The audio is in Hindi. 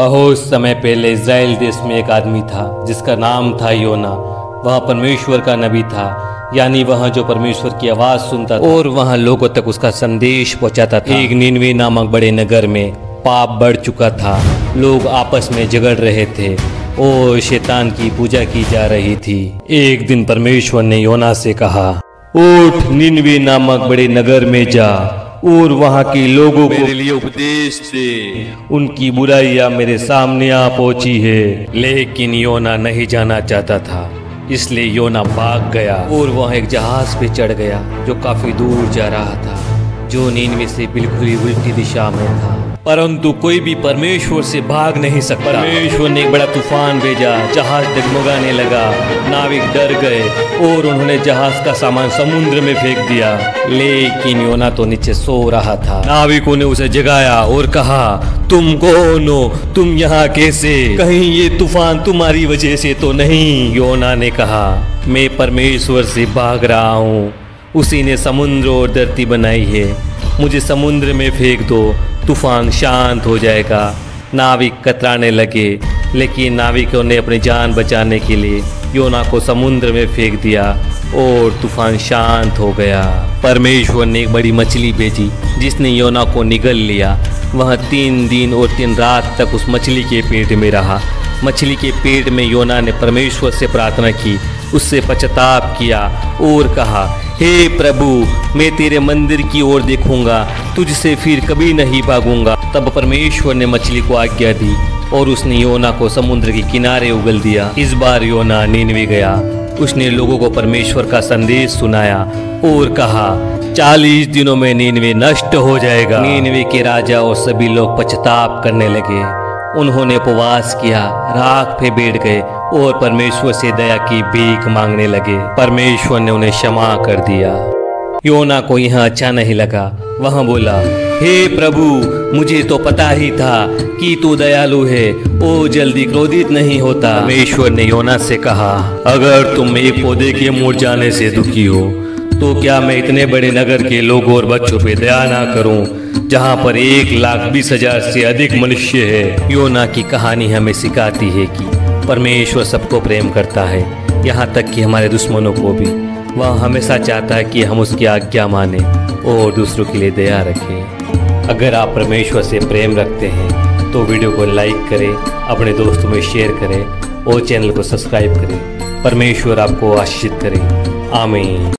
बहुत समय पहले इज़राइल देश में एक आदमी था जिसका नाम था योना। वह परमेश्वर का नबी था, यानी वह जो परमेश्वर की आवाज़ सुनता था और वह लोगों तक उसका संदेश पहुंचाता था। एक निनवे नामक बड़े नगर में पाप बढ़ चुका था। लोग आपस में झगड़ रहे थे और शैतान की पूजा की जा रही थी। एक दिन परमेश्वर ने योना से कहा, उठ निनवे नामक बड़े नगर में जा और वहाँ के लोगों को मेरे लिए उपदेश दे। उनकी बुराइयां मेरे सामने आ पहुंची है। लेकिन योना नहीं जाना चाहता था, इसलिए योना भाग गया और वह एक जहाज पे चढ़ गया जो काफी दूर जा रहा था, जो निनवे से बिल्कुल ही उल्टी दिशा में था। परंतु कोई भी परमेश्वर से भाग नहीं सकता। परमेश्वर ने एक बड़ा तूफान भेजा, जहाज डगमगाने लगा, नाविक डर गए और उन्होंने जहाज का सामान समुद्र में फेंक दिया। लेकिन योना तो नीचे सो रहा था। नाविकों ने उसे जगाया और कहा, तुम कौन हो? तुम यहाँ कैसे? कहीं ये तूफान तुम्हारी वजह से तो नहीं? योना ने कहा, मैं परमेश्वर से भाग रहा हूँ। उसी ने समुद्र और धरती बनाई है। मुझे समुद्र में फेंक दो, तूफान शांत हो जाएगा। नाविक कतराने लगे, लेकिन नाविकों ने अपनी जान बचाने के लिए योना को समुद्र में फेंक दिया और तूफान शांत हो गया। परमेश्वर ने एक बड़ी मछली भेजी जिसने योना को निगल लिया। वह 3 दिन और 3 रात तक उस मछली के पेट में रहा। मछली के पेट में योना ने परमेश्वर से प्रार्थना की, उससे पश्चाताप किया और कहा, हे प्रभु, मैं तेरे मंदिर की ओर देखूंगा, तुझसे फिर कभी नहीं भागूंगा। तब परमेश्वर ने मछली को आज्ञा दी और उसने योना को समुद्र के किनारे उगल दिया। इस बार योना निनवे गया। उसने लोगों को परमेश्वर का संदेश सुनाया और कहा, 40 दिनों में निनवे नष्ट हो जाएगा। निनवे के राजा और सभी लोग पश्चाताप करने लगे। उन्होंने उपवास किया, राख पे बैठ गए और परमेश्वर से दया की भीख मांगने लगे। परमेश्वर ने उन्हें क्षमा कर दिया। योना को यह अच्छा नहीं लगा। वह बोला, हे प्रभु, मुझे तो पता ही था कि तू दयालु है और जल्दी क्रोधित नहीं होता। परमेश्वर ने योना से कहा, अगर तुम एक पौधे के मुरझाने से दुखी हो तो क्या मैं इतने बड़े नगर के लोगों और बच्चों पे दया ना करूं, जहां पर 1,20,000 से अधिक मनुष्य है। योना की कहानी हमें सिखाती है कि परमेश्वर सबको प्रेम करता है, यहाँ तक कि हमारे दुश्मनों को भी। वह हमेशा चाहता है कि हम उसकी आज्ञा माने और दूसरों के लिए दया रखें। अगर आप परमेश्वर से प्रेम रखते हैं तो वीडियो को लाइक करें, अपने दोस्तों में शेयर करें और चैनल को सब्सक्राइब करें। परमेश्वर आपको आशीषित करे। आमीन।